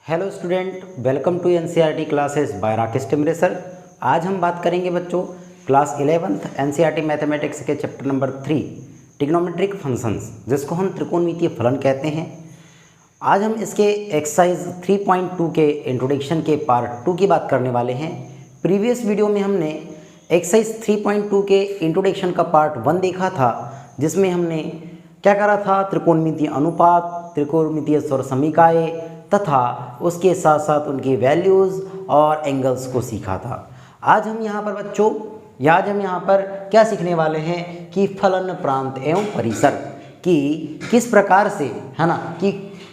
Hello student, welcome to NCERT classes by Rakesh Timre sir. आज हम बात करेंगे बच्चों क्लास 11th एनसीईआरटी मैथमेटिक्स के चैप्टर नंबर 3 ट्रिग्नोमेट्रिक फंक्शंस, जिसको हम त्रिकोणमितीय फलन कहते हैं। आज हम इसके एक्सरसाइज 3.2 के इंट्रोडक्शन के पार्ट 2 की बात करने वाले हैं। प्रीवियस वीडियो में हमने एक्सरसाइज 3.2 के इंट्रोडक्शन का पार्ट 1 देखा था, जिसमें हमने क्या करा था, त्रिकोणमितीय अनुपात, त्रिकोणमितीय स्वर समीकाएँ तथा उसके साथ साथ उनकी वैल्यूज़ और एंगल्स को सीखा था। आज हम यहाँ पर बच्चों क्या सीखने वाले हैं कि फलन, प्रांत एवं परिसर की किस प्रकार से, है ना, कि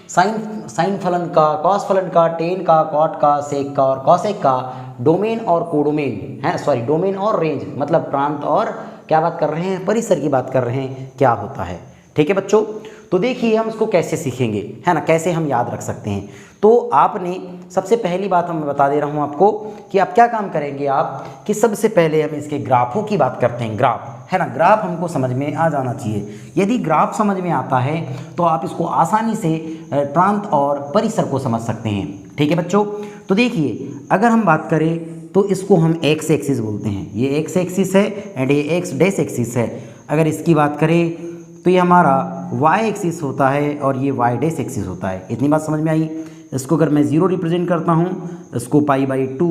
साइन फलन का, कॉस फलन का, टेन का, कॉट का, सेक का और कॉसेक का डोमेन और कोडोमेन है, डोमेन और रेंज, मतलब प्रांत और क्या बात कर रहे हैं, परिसर की बात कर रहे हैं, क्या होता है। ठीक है बच्चों, तो देखिए हम इसको कैसे सीखेंगे, है ना, कैसे हम याद रख सकते हैं। तो आपने सबसे पहली बात मैं बता दे रहा हूं आपको कि आप क्या काम करेंगे, आप कि सबसे पहले हम इसके ग्राफों की बात करते हैं। ग्राफ, है ना, ग्राफ हमको समझ में आ जाना चाहिए। यदि ग्राफ समझ में आता है तो आप इसको आसानी से प्रांत और परिसर को समझ सकते हैं। ठीक है बच्चों, तो देखिए अगर हम बात करें तो इसको हम एक्स एक्सिस बोलते हैं। ये एक्स एक्सिस है एंड ये एक्स डैश एक्सिस है। अगर इसकी बात करें तो ये हमारा y एक्सिस होता है और ये y डैश एक्सिस होता है। इतनी बात समझ में आई। इसको अगर मैं 0 रिप्रेजेंट करता हूँ, इसको π/2,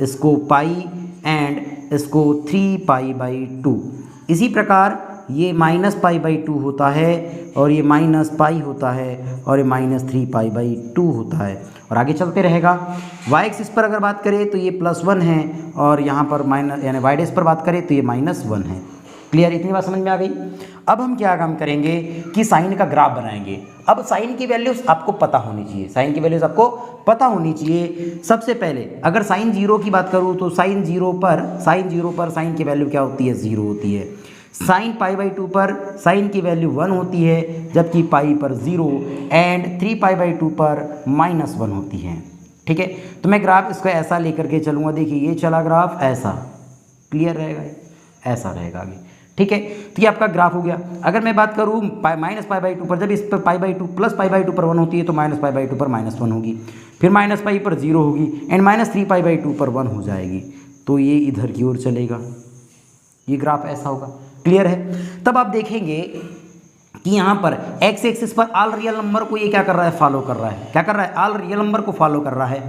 इसको पाई एंड इसको 3π/2। इसी प्रकार ये -π/2 होता है और ये -π होता है और ये -3π/2 होता है और आगे चलते रहेगा। y एक्सिस पर अगर बात करें तो ये +1 है और यहाँ पर माइनस, यानी y डैश पर बात करें तो ये -1 है। क्लियर, इतनी बात समझ में आ गई। अब हम क्या काम करेंगे कि साइन का ग्राफ बनाएंगे। अब साइन की वैल्यूज आपको पता होनी चाहिए, साइन की वैल्यूज आपको पता होनी चाहिए। सबसे पहले अगर साइन 0 की बात करूँ तो साइन 0 पर साइन की वैल्यू क्या होती है, 0 होती है। साइन π/2 पर साइन की वैल्यू 1 होती है, जबकि पाई पर 0 एंड 3π/2 पर -1 होती है। ठीक है, तो मैं ग्राफ इसको ऐसा लेकर के चलूँगा। देखिए ये चला ग्राफ ऐसा, क्लियर रहेगा, ऐसा रहेगा आगे। ठीक है, तो ये आपका ग्राफ हो गया। अगर मैं बात करूँ -π/2 पर, जब इस पर π/2 +π/2 पर 1 होती है तो -π/2 पर -1 होगी, फिर -π पर 0 होगी एंड -3π/2 पर 1 हो जाएगी। तो ये इधर की ओर चलेगा, ये ग्राफ ऐसा होगा। क्लियर है। तब आप देखेंगे कि यहाँ पर एक्स एक्सिस पर ऑल रियल नंबर को ये क्या कर रहा है, फॉलो कर रहा है। क्या कर रहा है, ऑल रियल नंबर को फॉलो कर रहा है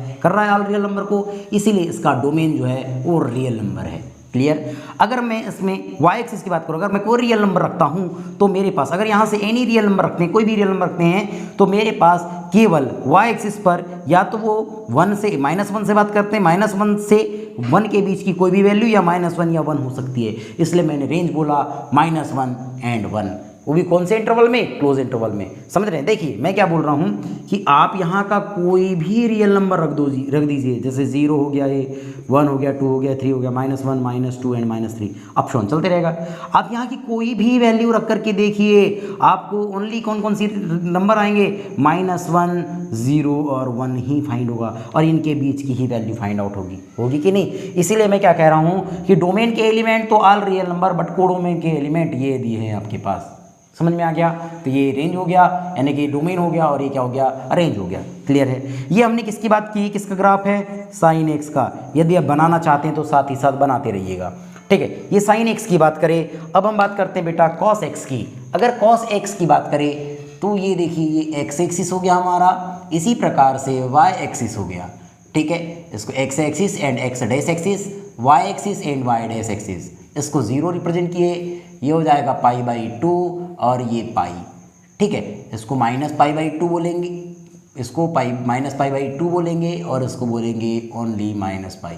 ऑल रियल नंबर को, इसीलिए इसका डोमेन जो है वो रियल नंबर है। क्लियर। अगर मैं इसमें y एक्सिस की बात करूँ, अगर मैं कोई रियल नंबर रखता हूँ तो मेरे पास, अगर यहाँ से एनी रियल नंबर रखते हैं, कोई भी रियल नंबर रखते हैं, तो मेरे पास केवल y एक्सिस पर या तो वो 1 से -1 से बात करते हैं, -1 से 1 के बीच की कोई भी वैल्यू या -1 या 1 हो सकती है। इसलिए मैंने रेंज बोला -1 एंड 1, वो भी कौन से इंटरवल में, क्लोज इंटरवल में। समझ रहे हैं। देखिए मैं क्या बोल रहा हूँ कि आप यहाँ का कोई भी रियल नंबर रख दीजिए, जैसे 0 हो गया, ये 1 हो गया, 2 हो गया, 3 हो गया, -1 -2 एंड -3, ऑप्शन चलते रहेगा। आप यहाँ की कोई भी वैल्यू रख करके देखिए, आपको ओनली कौन सी नंबर आएंगे, -1, 0 और 1 ही फाइंड होगा और इनके बीच की ही वैल्यू फाइंड आउट होगी कि नहीं। इसीलिए मैं क्या कह रहा हूँ कि डोमेन के एलिमेंट तो all real number, but codomain के एलिमेंट ये दिए हैं आपके पास। समझ में आ गया। तो ये रेंज हो गया, यानी कि डोमेन हो गया, और ये क्या हो गया, रेंज हो गया। क्लियर है। ये हमने किसकी बात की, किसका ग्राफ है, साइन एक्स का। यदि आप बनाना चाहते हैं तो साथ ही साथ बनाते रहिएगा। ठीक है, ये साइन एक्स की बात करें। अब हम बात करते हैं बेटा कॉस एक्स की। अगर कॉस एक्स की बात करें तो ये देखिए, ये एक्स एक्सिस हो गया हमारा, इसी प्रकार से वाई एक्सिस हो गया। ठीक है, इसको X axis and X dash axis, Y axis and Y dash axis, इसको 0 रिप्रेजेंट किए, ये हो जाएगा π/2 और ये पाई। ठीक है, इसको -π/2 बोलेंगे, इसको -π/2 बोलेंगे और इसको बोलेंगे ओनली -π।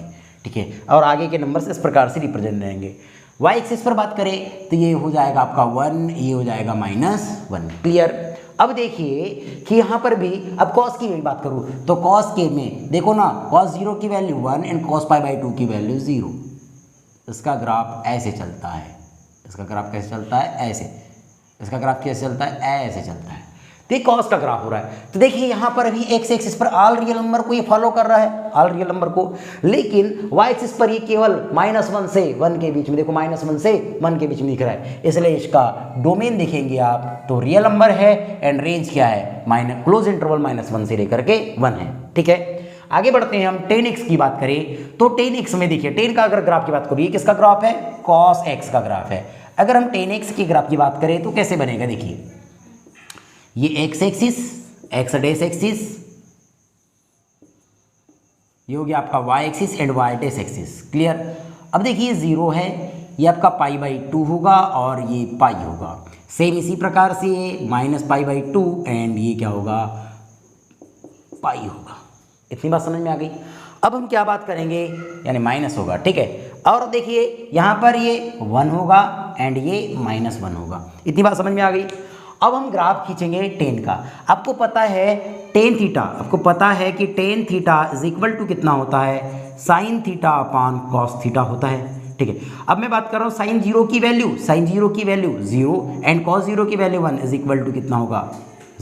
ठीक है, और आगे के नंबर से इस प्रकार से रिप्रेजेंट रहेंगे। y एक्सिस पर बात करें तो ये हो जाएगा आपका 1, ये हो जाएगा -1। क्लियर। अब देखिए कि यहाँ पर भी, अब कॉस की बात करूँ तो कॉस के में देखो ना, cos 0 की वैल्यू 1 एंड cos π/2 की वैल्यू 0। इसका ग्राफ ऐसे चलता है, इसका ग्राफ कैसे चलता है, ऐसे। इसका ग्राफ कैसे चलता है, ऐसे चलता है। तो ये कॉस का ग्राफ हो रहा है। तो देखिए यहाँ पर अभी एक्स एक्सिस पर ऑल रियल नंबर को ये फॉलो कर रहा है, ऑल रियल नंबर को, लेकिन वाई एक्सिस पर ये केवल -1 से 1 के बीच में, देखो -1 से 1 के बीच में दिख रहा है, इसलिए इसका डोमेन देखेंगे आप तो रियल नंबर है एंड रेंज क्या है, क्लोज इंटरवल -1 से लेकर के 1 है। ठीक है, आगे बढ़ते हैं हम। 10x की बात करें तो 10x में देखिए 10 का अगर ग्राफ की बात करूँ, ये किसका ग्राफ है, cos x का ग्राफ है। अगर हम 10x की ग्राफ की बात करें तो कैसे बनेगा, देखिए ये x axis, x dash axis, ये हो गया आपका y axis and y dash axis. Clear. अब देखिए 0 है, ये आपका π/2 होगा और ये पाई होगा। सेम इसी प्रकार से -π/2 एंड ये क्या होगा, पाई होगा। इतनी बात समझ में आ गई। अब हम क्या बात करेंगे, यानी माइनस होगा। ठीक है, और देखिए यहाँ पर ये 1 होगा एंड ये -1 होगा। इतनी बात समझ में आ गई। अब हम ग्राफ खींचेंगे 10 का। आपको पता है tan थीटा, आपको पता है कि tan theta is equal to कितना होता है, sin theta upon cos theta होता है। ठीक है, अब मैं बात कर रहा हूँ sin 0 की वैल्यू, sin 0 की वैल्यू 0 एंड cos 0 की वैल्यू 1 इज इक्वल टू कितना होगा,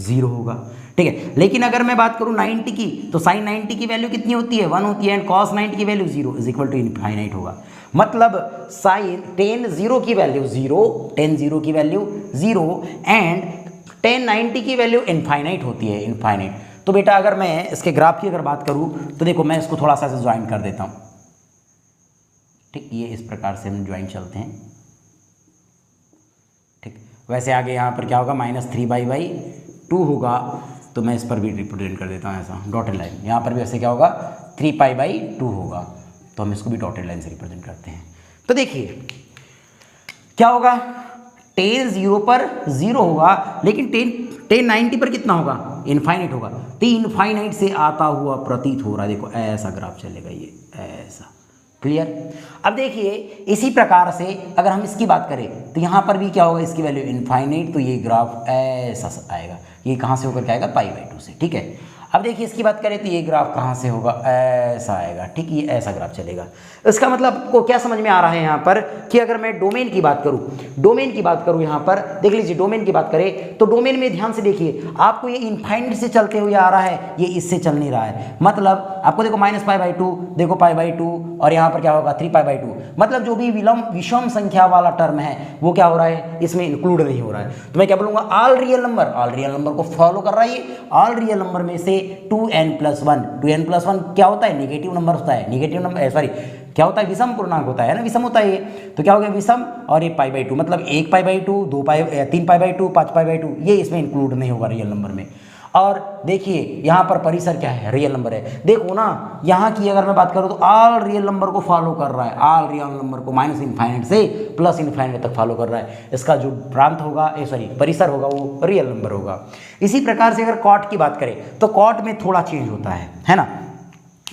0 होगा। ठीक है, लेकिन अगर मैं बात करूं 90 की तो sin 90 की वैल्यू कितनी होती है, 1 होती है एंड cos 90 की value 0 is equal to infinite होगा। मतलब sin tan 0 की वैल्यू 0, tan 0 की वैल्यू 0 एंड tan 90 की वैल्यू इनफाइनाइट होती है, इनफाइनाइट। तो बेटा अगर मैं इसके ग्राफ की अगर बात करूं तो देखो मैं इसको थोड़ा सा से ज्वाइन कर देता हूं। ठीक, ये इस प्रकार से हम ज्वाइन चलते हैं। ठीक, वैसे आगे यहाँ पर क्या होगा, -3π/2 होगा, तो मैं इस पर भी रिप्रेजेंट कर देता हूँ ऐसा डॉटेड लाइन। यहाँ पर भी ऐसे क्या होगा, 3π/2 होगा, तो हम इसको भी डॉटेड लाइन से रिप्रेजेंट करते हैं। तो देखिए क्या होगा, tan 0 पर 0 होगा, लेकिन tan 90 पर कितना होगा, इनफाइनाइट होगा। तो इनफाइनाइट से आता हुआ प्रतीत हो रहा है, देखो ऐसा ग्राफ चलेगा ये ऐसा। क्लियर। अब देखिए इसी प्रकार से अगर हम इसकी बात करें तो यहाँ पर भी क्या होगा, इसकी वैल्यू इनफाइनाइट, तो ये ग्राफ ऐसा आएगा। ये कहाँ से होकर के आएगा, π/2 से। ठीक है, अब देखिए इसकी बात करें तो ये ग्राफ कहाँ से होगा, ऐसा आएगा। ठीक, ये ऐसा ग्राफ चलेगा। इसका मतलब आपको क्या समझ में आ रहा है यहाँ पर कि अगर मैं डोमेन की बात करूँ, डोमेन की बात करूँ यहाँ पर देख लीजिए, डोमेन की बात करें तो डोमेन में ध्यान से देखिए, आपको ये इनफाइनाइट से चलते हुए आ रहा है, ये इससे चल नहीं रहा है। मतलब आपको देखो -π/2, देखो π/2 और यहाँ पर क्या होगा 3π/2। मतलब जो भी विषम संख्या वाला टर्म है वो क्या हो रहा है, इसमें इंक्लूड नहीं हो रहा है। तो मैं क्या बोलूँगा, ऑल रियल नंबर को फॉलो कर रहा है। ये ऑल रियल नंबर में से 2n+1 क्या होता है, नेगेटिव नंबर होता है, नेगेटिव नंबर सॉरी क्या होता है, विषम पूर्णांक होता है ना, विषम होता है ये। तो क्या हो गया, विषम और ये π/2, मतलब 1π/2, 3π/2, 5π/2, ये इसमें इंक्लूड नहीं होगा रियल नंबर में। और देखिए यहाँ पर परिसर क्या है, रियल नंबर है। देखो ना यहाँ की अगर मैं बात करूँ तो ऑल रियल नंबर को फॉलो कर रहा है, ऑल रियल नंबर को -इनफाइनाइट से +इनफाइनाइट तक फॉलो कर रहा है। इसका जो प्रांत होगा परिसर होगा वो रियल नंबर होगा। इसी प्रकार से अगर कॉट की बात करें तो कॉट में थोड़ा चेंज होता है ना,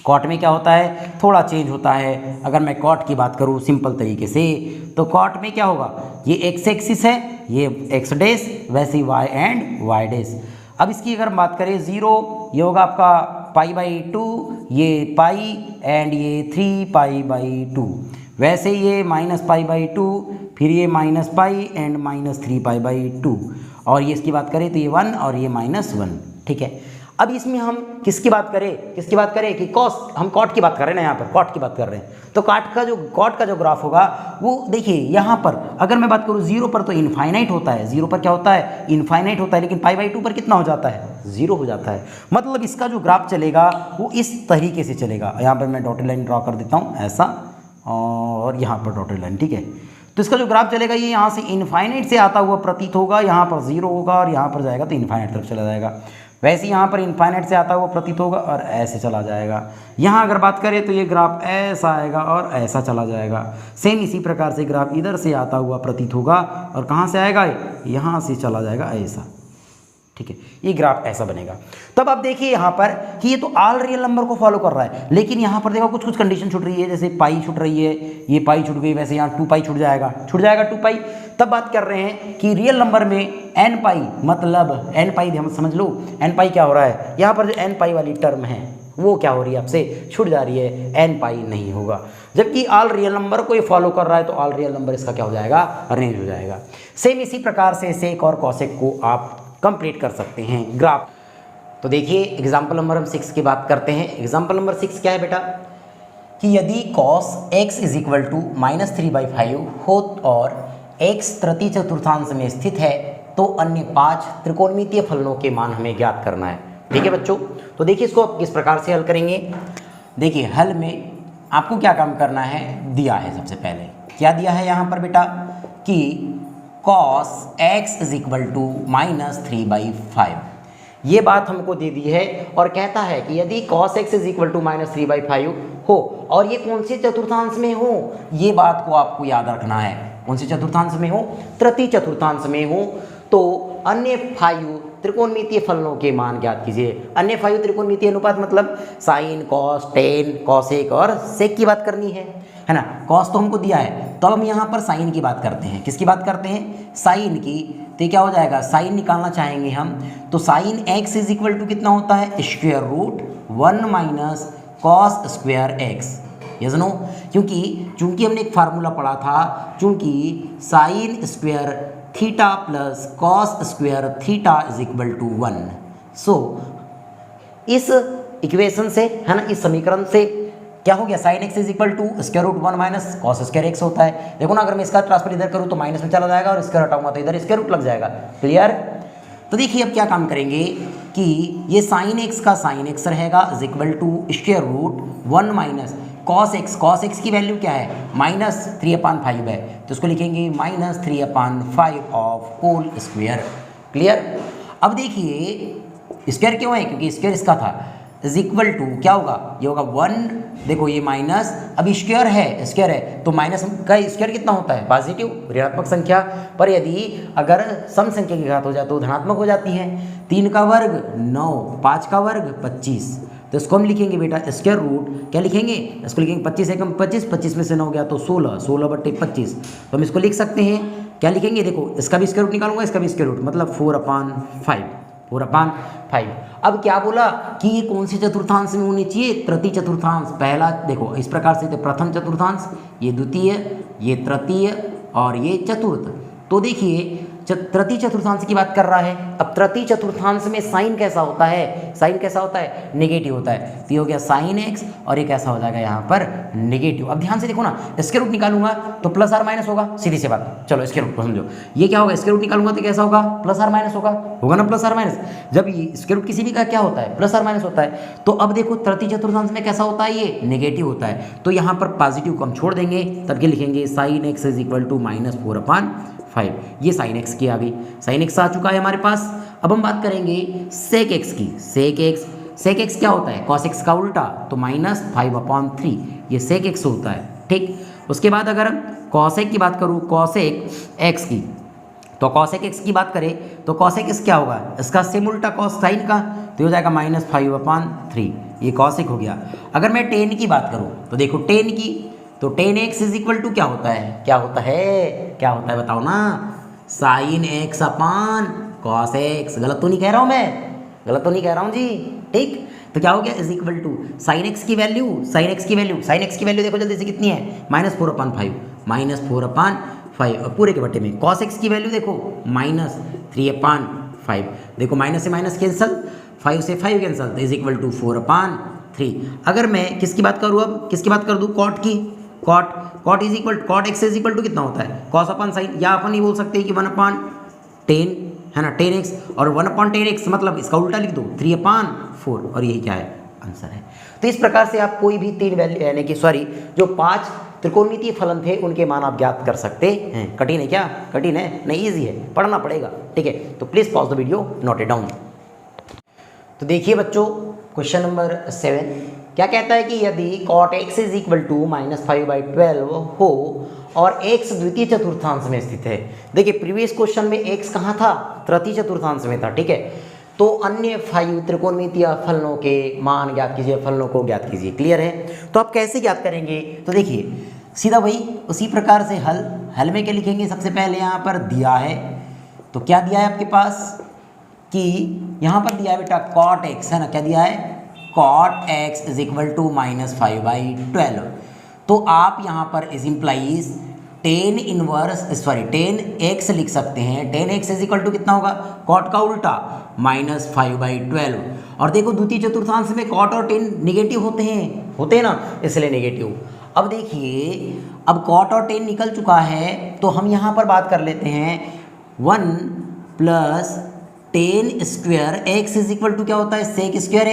कॉट में क्या होता है, थोड़ा चेंज होता है। अगर मैं कॉट की बात करूँ सिंपल तरीके से तो कॉट में क्या होगा, ये एक्स एक्सिस है, ये एक्स डैश, वैसे ही वाई एंड वाई डैश। अब इसकी अगर बात करें 0, ये होगा आपका π/2, ये पाई एंड ये 3π/2, वैसे ये -π/2, फिर ये -π एंड -3π/2, और ये इसकी बात करें तो ये 1 और ये -1। ठीक है, अब इसमें हम किसकी बात करें कि कॉस, हम कॉट की बात कर रहे हैं ना, यहाँ पर कॉट की बात कर रहे हैं। तो कॉट का जो ग्राफ होगा वो देखिए यहाँ पर अगर मैं बात करूँ 0 पर तो इनफाइनाइट होता है, 0 पर क्या होता है, इनफाइनाइट होता है, लेकिन π/2 पर कितना हो जाता है, 0 हो जाता है। मतलब इसका जो ग्राफ चलेगा वो इस तरीके से चलेगा। यहाँ पर मैं डॉटेड लाइन ड्रॉ कर देता हूँ ऐसा, और यहाँ पर डॉटेड लाइन। ठीक है, तो इसका जो ग्राफ चलेगा ये यहाँ से इनफाइनाइट से आता हुआ प्रतीत होगा, यहाँ पर 0 होगा और यहाँ पर जाएगा तो इनफाइनाइट तरफ चला जाएगा। वैसे यहाँ पर इनफाइनाइट से आता हुआ प्रतीत होगा और ऐसे चला जाएगा। यहाँ अगर बात करें तो ये ग्राफ ऐसा आएगा और ऐसा चला जाएगा। सेम इसी प्रकार से ग्राफ इधर से आता हुआ प्रतीत होगा और कहाँ से आएगा, यहाँ से चला जाएगा ऐसा। ठीक है, ये ग्राफ ऐसा बनेगा। तब आप देखिए यहाँ पर कि ये तो ऑल रियल नंबर को फॉलो कर रहा है, लेकिन यहाँ पर देखो कुछ कंडीशन छूट रही है, जैसे पाई छूट रही है, ये पाई छूट गई, वैसे यहाँ 2π छूट जाएगा 2π। तब बात कर रहे हैं कि रियल नंबर में nπ, मतलब nπ हम समझ लो, nπ क्या हो रहा है, यहाँ पर जो nπ वाली टर्म है वो क्या हो रही है, आपसे छूट जा रही है, nπ नहीं होगा। जबकि ऑल रियल नंबर को ये फॉलो कर रहा है तो ऑल रियल नंबर इसका क्या हो जाएगा, रेंज हो जाएगा। सेम इसी प्रकार से सेक और कॉसेक को आप कंप्लीट कर सकते हैं ग्राफ। तो देखिए एग्जाम्पल नंबर हम 6 की बात करते हैं। एग्जाम्पल नंबर 6 क्या है बेटा कि यदि cos x is equal to -3/5 हो और x तृतीय चतुर्थांश में स्थित है तो अन्य 5 त्रिकोणमितीय फलनों के मान हमें ज्ञात करना है। ठीक है बच्चों, तो देखिए इसको आप किस प्रकार से हल करेंगे। देखिए हल में आपको क्या काम करना है, दिया है सबसे पहले क्या दिया है यहाँ पर बेटा कि cos x is equal to -3/5, ये बात हमको दे दी है और कहता है कि यदि cos x is equal to -3/5 हो और ये कौन से चतुर्थांश में हो, ये बात को आपको याद रखना है। कौन से चतुर्थांश में हो, तृतीय चतुर्थांश में हो, तो अन्य 5 त्रिकोणमितीय फलनों के मान ज्ञात कीजिए। अन्य 5 त्रिकोणमितीय अनुपात मतलब साइन, कॉस, टेन, कॉसेक और सेक की बात करनी है ना। कॉस तो हमको दिया है, तो अब हम यहाँ पर साइन की बात करते हैं। किसकी बात करते हैं, साइन की। तो क्या हो जाएगा, साइन निकालना चाहेंगे हम, तो sine x is equal to कितना होता है, square root 1 minus cos square X. Yes no, चूंकि हमने एक फार्मूला पढ़ा था, चूंकि sine square theta plus cos square theta is equal to 1। So इस इक्वेशन से है ना, इस समीकरण से क्या हो गया, sine x is equal to square root 1 minus cos square X होता है। देखो ना, अगर मैं इसका ट्रांसफर इधर करूँ तो माइनस में चला जाएगा और स्क्वायर हटाऊंगा तो इधर स्क्वायर रूट लग जाएगा। क्लियर। तो देखिए अब क्या काम करेंगे कि ये साइन एक्स का साइन एक्स रहेगा is equal to square root 1 minus cos X की वैल्यू क्या है, -3/5 है, तो इसको लिखेंगे -3/5 ऑफ होल स्क्वायर। क्लियर। अब देखिए स्क्वायर क्यों है, क्योंकि स्क्वायर इसका था, इज इक्वल टू क्या होगा, ये होगा 1, देखो ये माइनस, अब स्क्वायर है तो माइनस का स्क्वायर कितना होता है, पॉजिटिव ऋणात्मक संख्या, पर यदि अगर सम संख्या की घात हो जाए तो धनात्मक हो जाती है। 3 का वर्ग 9, 5 का वर्ग 25, तो इसको हम लिखेंगे बेटा स्क्वायर रूट, क्या लिखेंगे, इसको लिखेंगे 25 एकम 25, 25 में से 9 गया तो 16, 16/25, तो हम इसको लिख सकते हैं, क्या लिखेंगे, देखो इसका भी स्क्वायर रूट निकालूंगा, इसका भी स्क्वायर रूट, मतलब 4/5। अब क्या बोला कि ये कौन से चतुर्थांश में होनी चाहिए, तृतीय चतुर्थांश। पहला देखो इस प्रकार से, तो प्रथम चतुर्थांश, ये द्वितीय, ये तृतीय और ये चतुर्थ। तो देखिए तृतीय चतुर्थांश की बात कर रहा है। अब तृतीय चतुर्थांश में साइन कैसा होता है, साइन कैसा होता है, नेगेटिव होता है, तो ये हो गया साइन एक्स और ये कैसा हो जाएगा यहाँ पर नेगेटिव। अब ध्यान से देखो ना, स्क्वायर रूट निकालूंगा तो प्लस और माइनस होगा, सीधी सी बात। चलो स्क्वायर रूट को समझो, ये क्या होगा, स्क्वायर रूट निकालूंगा तो कैसा होगा, प्लस और माइनस होगा ना, प्लस और माइनस। जब ये स्क्वायर रूट किसी भी का क्या होता है, प्लस और माइनस होता है। तो अब देखो तृतीय चतुर्थांश में कैसा होता है, ये नेगेटिव होता है, तो यहाँ पर पॉजिटिव को हम छोड़ देंगे, तब के लिखेंगे sine x is equal to -4/5। ये साइन एक्स की आ गई, साइन एक्स आ चुका है हमारे पास। अब हम बात करेंगे सेक एक्स की। सेक एक्स क्या होता है, कॉस एक्स का उल्टा, तो -5/3, ये सेक एक्स होता है। ठीक। उसके बाद अगर कॉसेक की बात करूँ, कॉसेक एक्स की, तो कॉसेक एक्स की बात करें तो कॉसेक एक्स क्या होगा, इसका सेम उल्टा कॉस साइन का, तो हो जाएगा -5/3, ये कॉसेक हो गया। अगर मैं टेन की बात करूँ तो देखो टेन की, तो tan x is equal to क्या होता है बताओ ना, sine x upon cos x. गलत तो नहीं कह रहा हूँ मैं, गलत तो नहीं कह रहा हूँ जी। ठीक। तो क्या हो गया, is equal to sine x की वैल्यू देखो जल्दी से कितनी है, -4/5 और पूरे के बट्टे में। कॉस एक्स की वैल्यू देखो -3/5, देखो माइनस से माइनस कैंसल, 5 से 5 कैंसल, तो इज इक्वल टू 4/3। अगर मैं किसकी बात करूँ, अब किसकी बात कर दूँ, कॉट की। Cot x is equal to कितना होता है, कॉस अपन साइन, या अपन ये बोल सकते हैं कि 1/10 है ना, 10x, और 1/10x मतलब इसका उल्टा लिख दो 3/4, और यही क्या है, आंसर है। तो इस प्रकार से आप कोई भी 3 वैल्यू यानी कि जो 5 त्रिकोणमितीय फलन थे उनके मान आप ज्ञात कर सकते हैं। कठिन है क्या, कठिन है नहीं, ईजी है, पढ़ना पड़ेगा। ठीक है, तो please pause the video, note it down. तो देखिए बच्चों क्वेश्चन नंबर 7 क्या कहता है कि यदि cot x is equal to -5/12 हो और x द्वितीय चतुर्थांश में स्थित है। देखिए प्रीवियस क्वेश्चन में x कहाँ था, तृतीय चतुर्थांश में था। ठीक है, तो अन्य 5 त्रिकोणमितीय फलनों के मान ज्ञात कीजिए, फलनों को ज्ञात कीजिए। क्लियर है। तो आप कैसे ज्ञात करेंगे, तो देखिए सीधा वही उसी प्रकार से हल में क्या लिखेंगे, सबसे पहले यहाँ पर दिया है, तो क्या दिया है आपके पास कि यहाँ पर दिया है बेटा cot x, है ना, क्या दिया है, cot x is equal to -5/12। तो आप यहाँ पर इज इम्प्लाइज टेन एक्स लिख सकते हैं। 10x इज इक्वल टू कितना होगा, कॉट का उल्टा -5/12। और देखो द्वितीय चतुर्थांश में कॉट और टेन निगेटिव होते हैं ना, इसलिए निगेटिव। अब देखिए, अब कॉट और टेन निकल चुका है, तो हम यहाँ पर बात कर लेते हैं 1 + 10 square x is equal to क्या होता है, सेक स्क्वायर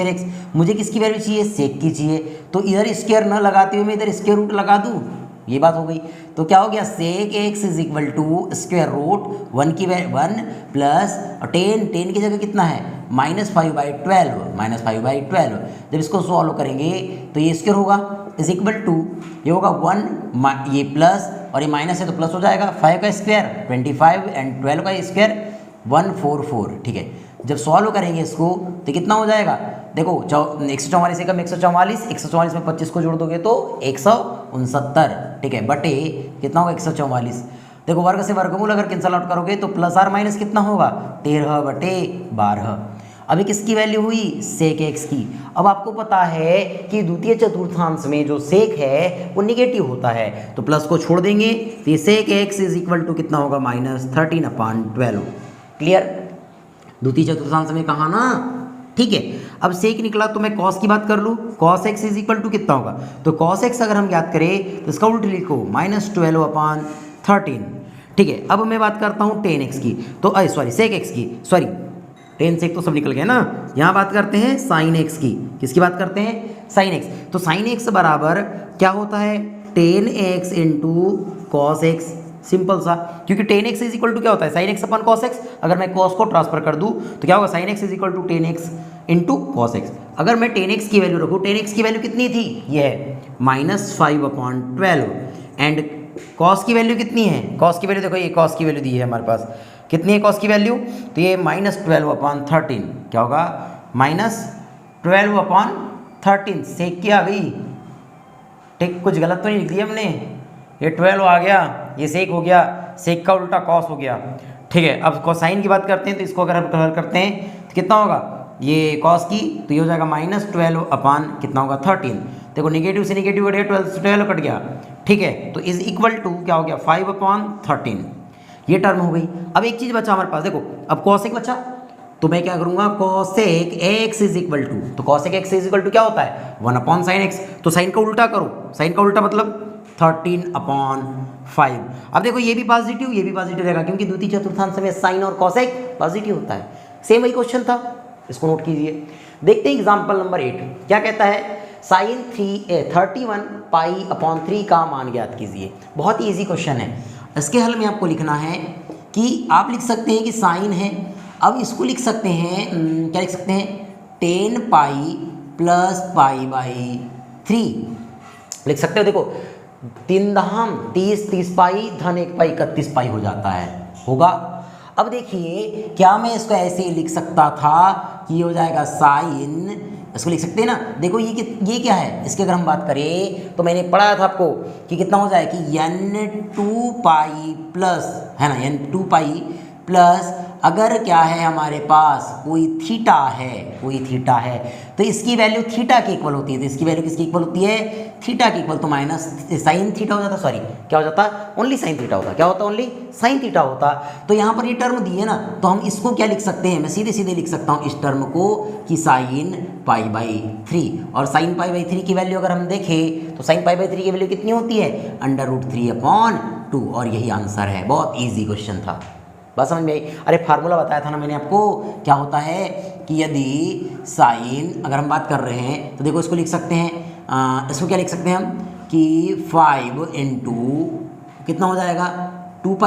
एक्स। मुझे किसकी वैल्यू चाहिए, सेक की चाहिए, तो इधर स्क्वायर न लगाते हुए मैं इधर स्क्वायर रूट लगा दूँ, ये बात हो गई। तो क्या हो गया, sec x is equal to square root 1 plus 10 की जगह कितना है, -5/12। जब इसको सॉल्व करेंगे तो ये स्क्वायर होगा इज इक्वल टू, ये होगा 1, ये प्लस और ये माइनस है तो प्लस हो जाएगा, 5 का स्क्वायर 25 एंड 12 का स्क्वायर 144। ठीक है, जब सॉल्व करेंगे इसको तो कितना हो जाएगा, देखो 144 एकम 144 में 25 को जोड़ दोगे तो 169। ठीक है, बटे कितना होगा 144। देखो वर्ग से वर्गमूल अगर कैंसल आउट करोगे तो प्लस आर माइनस कितना होगा, 13/12। अभी किसकी वैल्यू हुई, सेक एक्स की। अब आपको पता है कि द्वितीय चतुर्थांश में जो सेक है वो निगेटिव होता है, तो प्लस को छोड़ देंगे तो ये sec x is equal to कितना होगा, -13/12। क्लियर, द्वितीय चतुर्थांश में कहा ना। ठीक है, अब सेक निकला तो मैं कॉस की बात कर लूँ, cos x is equal to कितना होगा, तो कॉस एक्स अगर हम याद करें तो इसका उल्ट लिखो -12/13। ठीक है, अब मैं बात करता हूँ 10x की, तो सेक एक्स की, 10 सेक तो सब निकल गए ना। यहाँ बात करते हैं साइन एक्स की, किसकी बात करते हैं, साइन एक्स। तो साइन एक्स बराबर क्या होता है, 10x into cos x, simple सा, क्योंकि 10x इज इक्वल टू क्या होता है, sine x upon cos x. अगर मैं कॉस को ट्रांसफर कर दूँ तो क्या होगा, sine x is equal to 10x into cos x. अगर मैं 10x की वैल्यू रखूँ, 10x की वैल्यू कितनी थी, ये है -5/12 एंड कॉस की वैल्यू कितनी है, कॉस की वैल्यू देखो, ये कॉस की वैल्यू दी है हमारे पास, कितनी है कॉस की वैल्यू, तो ये -12/13 क्या होगा, -12/13 सेक की आ गई। ठीक, कुछ गलत तो नहीं लिख दिया हमने, ये 12 आ गया, ये सेक हो गया, सेक का उल्टा कॉस हो गया। ठीक है, अब कोसाइन की बात करते हैं, तो इसको अगर हम कलर करते हैं तो कितना होगा, ये कॉस की तो ये हो जाएगा -12 कितना होगा 13। देखो निगेटिव से निगेटिव कट गया, 12 से 12 कट गया। ठीक है, तो इज इक्वल टू क्या हो गया 5/13, ये टर्म हो गई। अब एक चीज़ बचा हमारे पास, देखो अब कॉसेक बचा, तो मैं क्या करूंगा, cosec X is equal to, तो cosec X is equal to क्या होता है 1/sin x। तो साइन का उल्टा करो, साइन का उल्टा मतलब 13/5। अब देखो ये भी पॉजिटिव रहेगा, क्योंकि द्वितीय चतुर्थांश में साइन और कॉसेक पॉजिटिव होता है। सेम वही क्वेश्चन था, इसको नोट कीजिए। देखते हैं एग्जाम्पल नंबर 8 क्या कहता है, साइन 31π/3 का मान ज्ञात कीजिए। बहुत ही ईजी क्वेश्चन है। इसके हल में आपको लिखना है कि आप लिख सकते हैं कि साइन है, अब इसको लिख सकते हैं, क्या लिख सकते हैं, 10π + π/3 लिख सकते हो। देखो 3 धाम 30, 30π धन 1π 31π हो जाता है, होगा। अब देखिए क्या मैं इसको ऐसे ही लिख सकता था कि ये हो जाएगा साइन, इसको लिख सकते हैं ना। देखो ये क्या है, इसकी अगर हम बात करें तो मैंने पढ़ाया था आपको कि कितना हो जाए कि n2π प्लस, है ना, n2π प्लस अगर क्या है हमारे पास कोई थीटा है तो इसकी वैल्यू थीटा की इक्वल होती है। तो इसकी वैल्यू किसकी इक्वल होती है, थीटा की इक्वल, तो माइनस साइन थीटा हो जाता, सॉरी क्या हो जाता, ओनली साइन थीटा होता, क्या होता, ओनली साइन थीटा होता। तो यहाँ पर ये टर्म दी है ना, तो हम इसको क्या लिख सकते हैं, मैं सीधे लिख सकता हूँ इस टर्म को कि साइन π/3। और साइन π/3 की वैल्यू अगर हम देखें तो साइन π/3 की वैल्यू कितनी होती है, √3/2, और यही आंसर है। बहुत ईजी क्वेश्चन था, बस समझ में आई। अरे फार्मूला बताया था ना मैंने आपको, क्या होता है कि यदि साइन, अगर हम बात कर रहे हैं तो देखो इसको लिख सकते हैं, इसको क्या लिख सकते हैं हम कि 5 इंटू कितना हो जाएगा 2π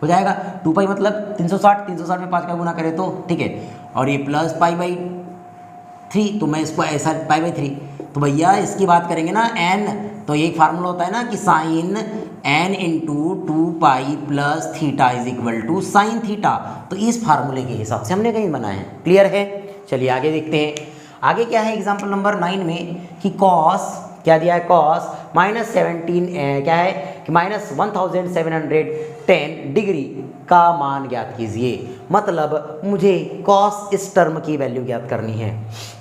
हो जाएगा, 2π मतलब 360 में 5 का गुना करें तो, ठीक है, और ये प्लस π/3, तो मैं इसको ऐसा π/3, तो भैया इसकी बात करेंगे ना n, तो ये एक फार्मूला होता है ना कि sine n into 2π plus theta is equal to sine theta. तो इस फार्मूले के हिसाब से हमने कहीं बनाया है। क्लियर है, चलिए आगे देखते हैं। आगे क्या है एग्जाम्पल नंबर 9 में कि कॉस, क्या दिया है, कॉस -17 क्या है कि -1710 डिग्री का मान ज्ञात कीजिए। मतलब मुझे कॉस इस टर्म की वैल्यू ज्ञात करनी है,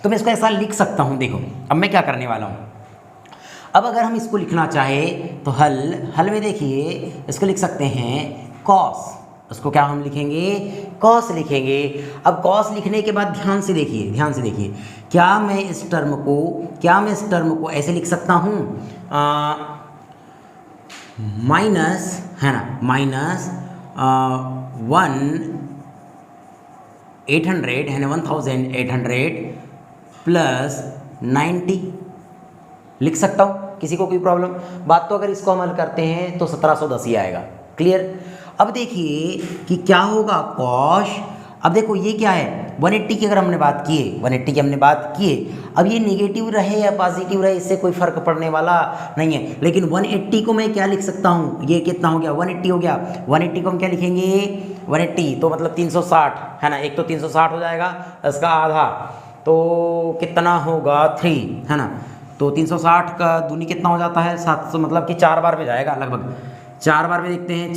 तो मैं इसको ऐसा लिख सकता हूँ। देखो अब मैं क्या करने वाला हूँ, अब अगर हम इसको लिखना चाहें तो हल में देखिए इसको लिख सकते हैं कॉस, उसको क्या हम लिखेंगे, कॉस लिखेंगे। अब कॉस लिखने के बाद ध्यान से देखिए, क्या मैं इस टर्म को ऐसे लिख सकता हूँ, माइनस है ना, माइनस 1800 है ना, 1800 प्लस 90 लिख सकता हूँ, किसी को कोई प्रॉब्लम? बात तो अगर इसको हम हल करते हैं तो 1710 ही आएगा। क्लियर? अब देखिए कि क्या होगा कॉश, अब देखो ये क्या है 180 की अगर हमने बात की है, 180 की हमने बात की है, अब ये निगेटिव रहे या पॉजिटिव रहे इससे कोई फर्क पड़ने वाला नहीं है, लेकिन 180 को मैं क्या लिख सकता हूँ, ये कितना हो गया 180 हो गया, 180 को हम क्या लिखेंगे 180 तो मतलब 360 है ना, एक तो 360 हो जाएगा, इसका आधा तो कितना होगा 3 है ना, तो 360 का दूनी कितना हो जाता है 700, मतलब कि 4 बार में जाएगा लगभग, 4 बार में देखते हैं,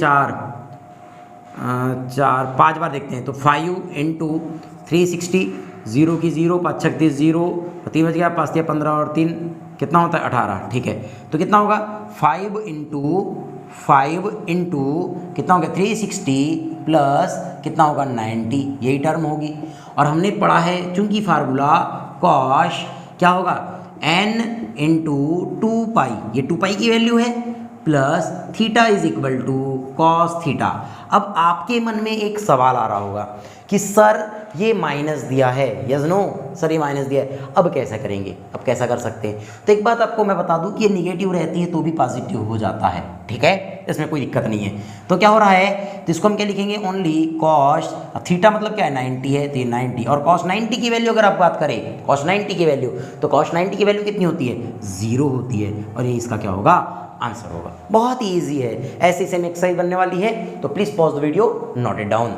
5 बार देखते हैं तो 5 इंटू 360, 0 की 0, 5 36 0, 3 बज गया, 5 या 15 और 3 कितना होता है 18, ठीक है। तो कितना होगा 5 इंटू कितना हो गया 360 प्लस कितना होगा 90, यही टर्म होगी। और हमने पढ़ा है चूंकि फार्मूला कॉश क्या होगा n इंटू 2 पाई, ये 2 पाई की वैल्यू है, plus theta is equal to cos theta. अब आपके मन में एक सवाल आ रहा होगा कि सर ये माइनस दिया है, यस नो सर ये माइनस दिया है, अब कैसा करेंगे, अब कैसा कर सकते हैं? तो एक बात आपको मैं बता दूं कि ये निगेटिव रहती है तो भी पॉजिटिव हो जाता है, ठीक है, इसमें कोई दिक्कत नहीं है। तो क्या हो रहा है, तो इसको हम क्या लिखेंगे ओनली कॉस थीटा, मतलब क्या है 90 है तो ये 90, और कॉस 90 की वैल्यू अगर आप बात करें कॉस 90 की वैल्यू, तो कॉस 90 की वैल्यू कितनी होती है 0 होती है, और ये इसका क्या होगा आंसर होगा। बहुत ही ईजी है, ऐसी सेम एक्सरसाइज बनने वाली है, तो please pause the video, note it down.